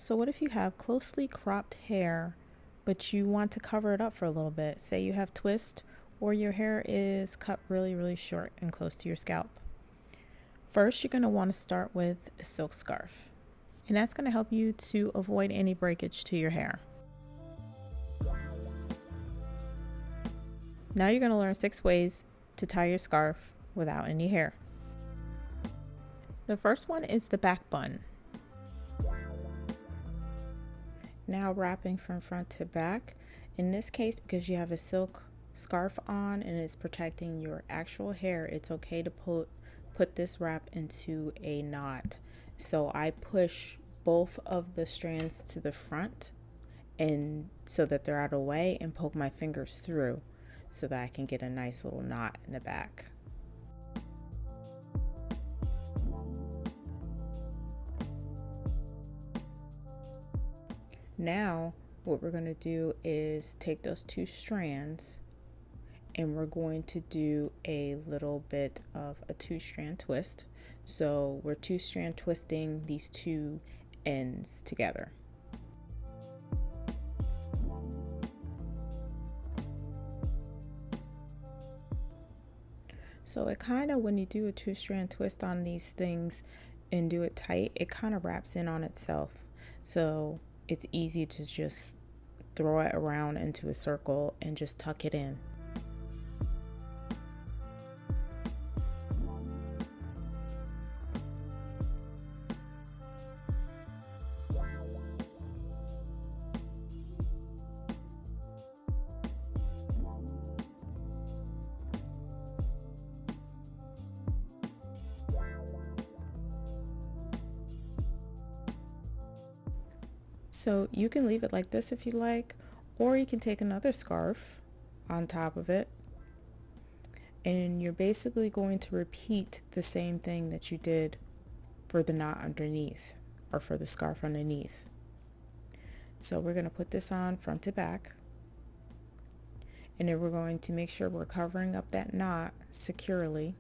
So what if you have closely cropped hair, but you want to cover it up for a little bit? Say you have twist or your hair is cut really short and close to your scalp. First, you're going to want to start with a silk scarf, and that's going to help you to avoid any breakage to your hair. Now you're going to learn 6 ways to tie your scarf without any hair. The first one is the back bun. Now wrapping from front to back. In this case, because you have a silk scarf on and it's protecting your actual hair, it's okay to put this wrap into a knot. So I push both of the strands to the front and so that they're out of the way, and poke my fingers through so that I can get a nice little knot in the back. Now what we're going to do is take those 2 strands and we're going to do a little bit of a 2-strand twist. So we're 2-strand twisting these 2 ends together. So it kind of, when you do a 2-strand twist on these things and do it tight, it kind of wraps in on itself. So it's easy to just throw it around into a circle and just tuck it in. So you can leave it like this if you like, or you can take another scarf on top of it, and you're basically going to repeat the same thing that you did for the knot underneath, or for the scarf underneath. So we're going to put this on front to back, and then we're going to make sure we're covering up that knot securely.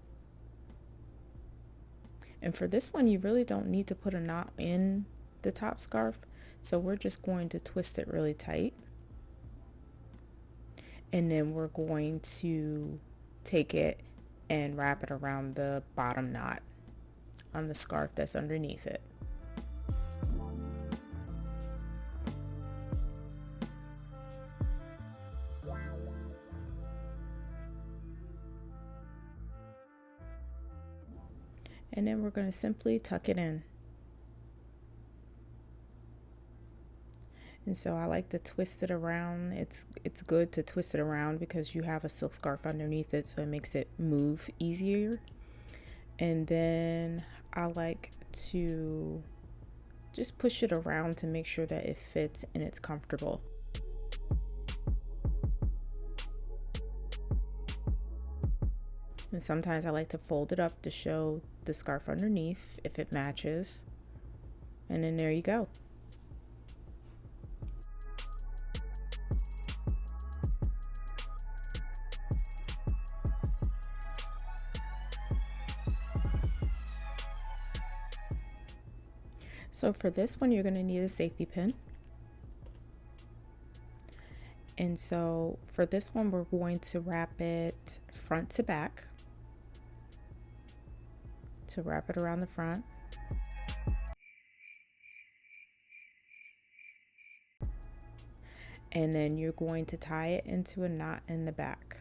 And for this one, you really don't need to put a knot in the top scarf. So we're just going to twist it really tight, and then we're going to take it and wrap it around the bottom knot on the scarf that's underneath it. And then we're going to simply tuck it in. And so I like to twist it around. It's good to twist it around because you have a silk scarf underneath it, so it makes it move easier. And then I like to just push it around to make sure that it fits and it's comfortable. And sometimes I like to fold it up to show the scarf underneath if it matches. And then there you go. So for this one, you're going to need a safety pin. And so for this one, we're going to wrap it front to back. So wrap it around the front. And then you're going to tie it into a knot in the back.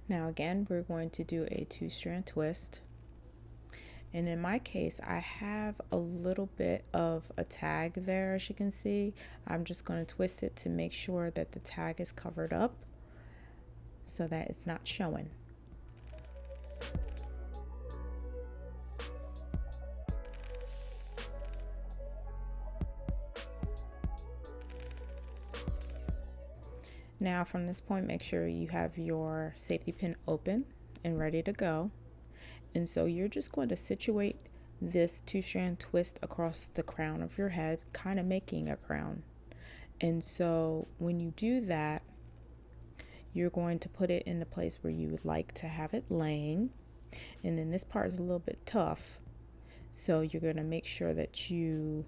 Now again, we're going to do a 2-strand twist. And in my case, I have a little bit of a tag there, as you can see. I'm just going to twist it to make sure that the tag is covered up so that it's not showing. Now from this point, make sure you have your safety pin open and ready to go. And so you're just going to situate this 2-strand twist across the crown of your head, kind of making a crown. And so when you do that, you're going to put it in the place where you would like to have it laying. And then this part is a little bit tough, so you're going to make sure that you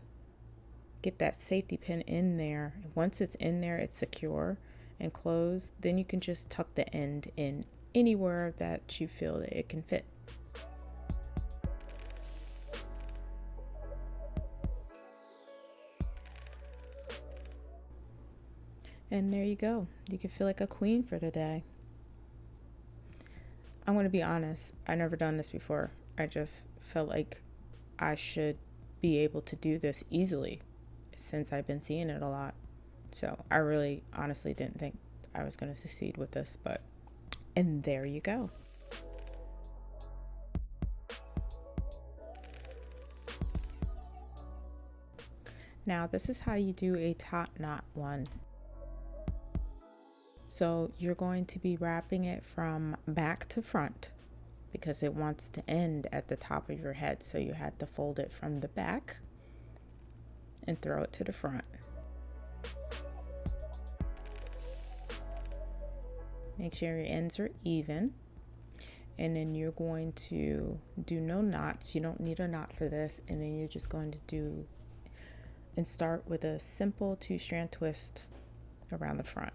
get that safety pin in there. Once it's in there, it's secure and closed. Then you can just tuck the end in anywhere that you feel that it can fit. And there you go. You can feel like a queen for the day. I'm going to be honest, I've never done this before. I just felt like I should be able to do this easily since I've been seeing it a lot. So I really honestly didn't think I was going to succeed with this, and there you go. Now this is how you do a top knot one. So you're going to be wrapping it from back to front because it wants to end at the top of your head. So you had to fold it from the back and throw it to the front. Make sure your ends are even. And then you're going to do no knots. You don't need a knot for this. And then you're just going to do and start with a simple 2-strand twist around the front.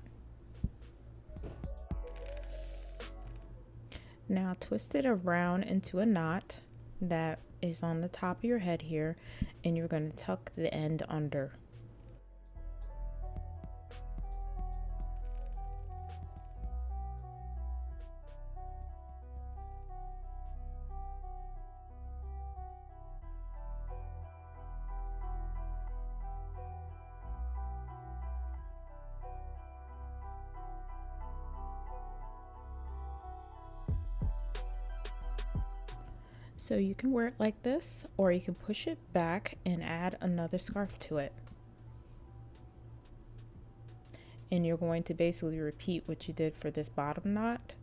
Now twist it around into a knot that is on the top of your head here, and you're going to tuck the end under. So you can wear it like this, or you can push it back and add another scarf to it. And you're going to basically repeat what you did for this bottom knot.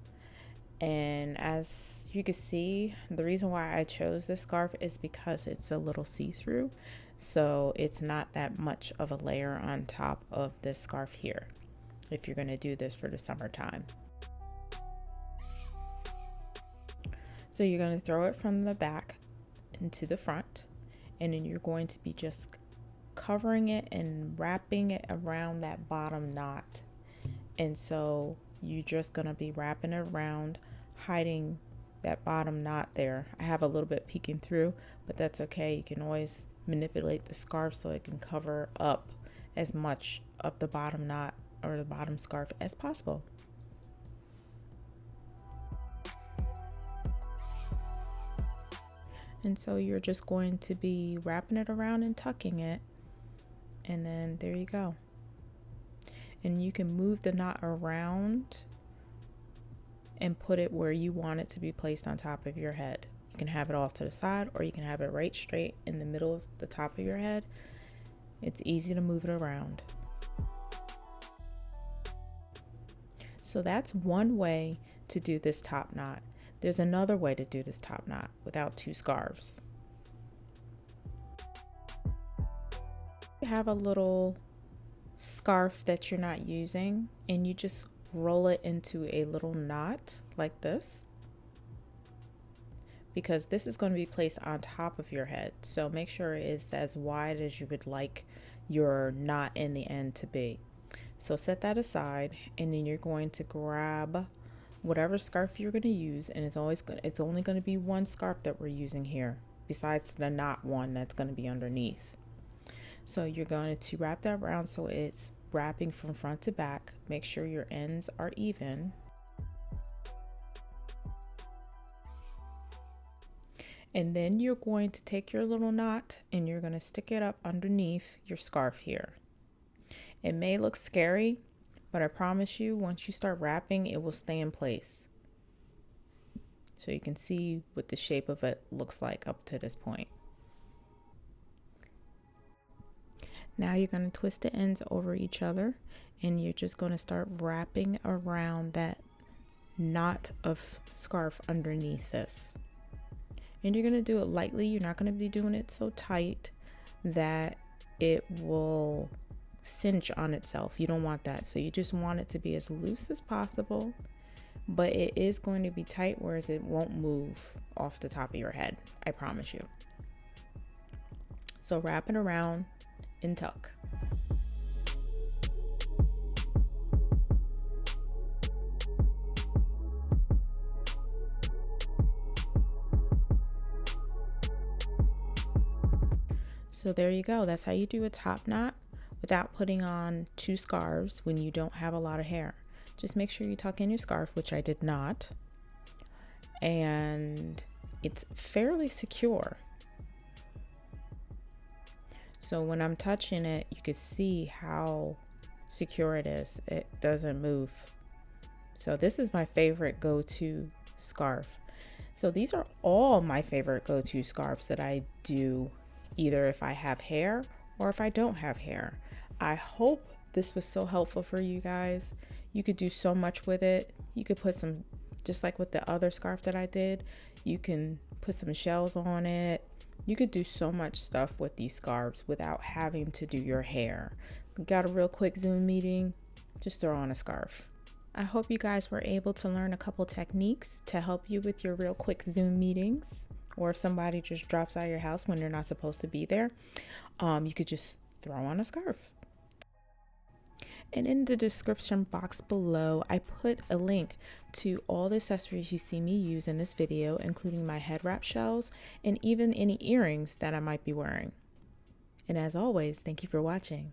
And as you can see, the reason why I chose this scarf is because it's a little see-through. So it's not that much of a layer on top of this scarf here, if you're going to do this for the summertime. So you're going to throw it from the back into the front, and then you're going to be just covering it and wrapping it around that bottom knot. And so you're just going to be wrapping it around, hiding that bottom knot there. I have a little bit peeking through, but that's okay. You can always manipulate the scarf so it can cover up as much of the bottom knot or the bottom scarf as possible. And so you're just going to be wrapping it around and tucking it, and then there you go. And you can move the knot around and put it where you want it to be placed on top of your head. You can have it off to the side, or you can have it right straight in the middle of the top of your head. It's easy to move it around. So that's one way to do this top knot. There's another way to do this top knot without 2 scarves. You have a little scarf that you're not using, and you just roll it into a little knot like this, because this is going to be placed on top of your head. So make sure it's as wide as you would like your knot in the end to be. So set that aside, and then you're going to grab whatever scarf you're going to use, and it's only going to be one scarf that we're using here besides the knot one that's going to be underneath. So you're going to wrap that around so it's wrapping from front to back. Make sure your ends are even. And then you're going to take your little knot and you're going to stick it up underneath your scarf here. It may look scary, but I promise you, once you start wrapping, it will stay in place. So you can see what the shape of it looks like up to this point. Now you're going to twist the ends over each other, and you're just going to start wrapping around that knot of scarf underneath this. And you're going to do it lightly. You're not going to be doing it so tight that it will cinch on itself. You don't want that. So you just want it to be as loose as possible, but it is going to be tight, whereas it won't move off the top of your head. I promise you. So wrap it around and tuck. So there you go. That's how you do a top knot without putting on 2 scarves when you don't have a lot of hair. Just make sure you tuck in your scarf, which I did not. And it's fairly secure. So when I'm touching it, you can see how secure it is. It doesn't move. So this is my favorite go-to scarf. So these are all my favorite go-to scarves that I do, either if I have hair or if I don't have hair. I hope this was so helpful for you guys. You could do so much with it. You could put some, just like with the other scarf that I did, you can put some shells on it. You could do so much stuff with these scarves without having to do your hair. Got a real quick Zoom meeting, just throw on a scarf. I hope you guys were able to learn a couple techniques to help you with your real quick Zoom meetings, or if somebody just drops out of your house when you're not supposed to be there, you could just throw on a scarf. And in the description box below, I put a link to all the accessories you see me use in this video, including my head wrap shells and even any earrings that I might be wearing. And as always, thank you for watching.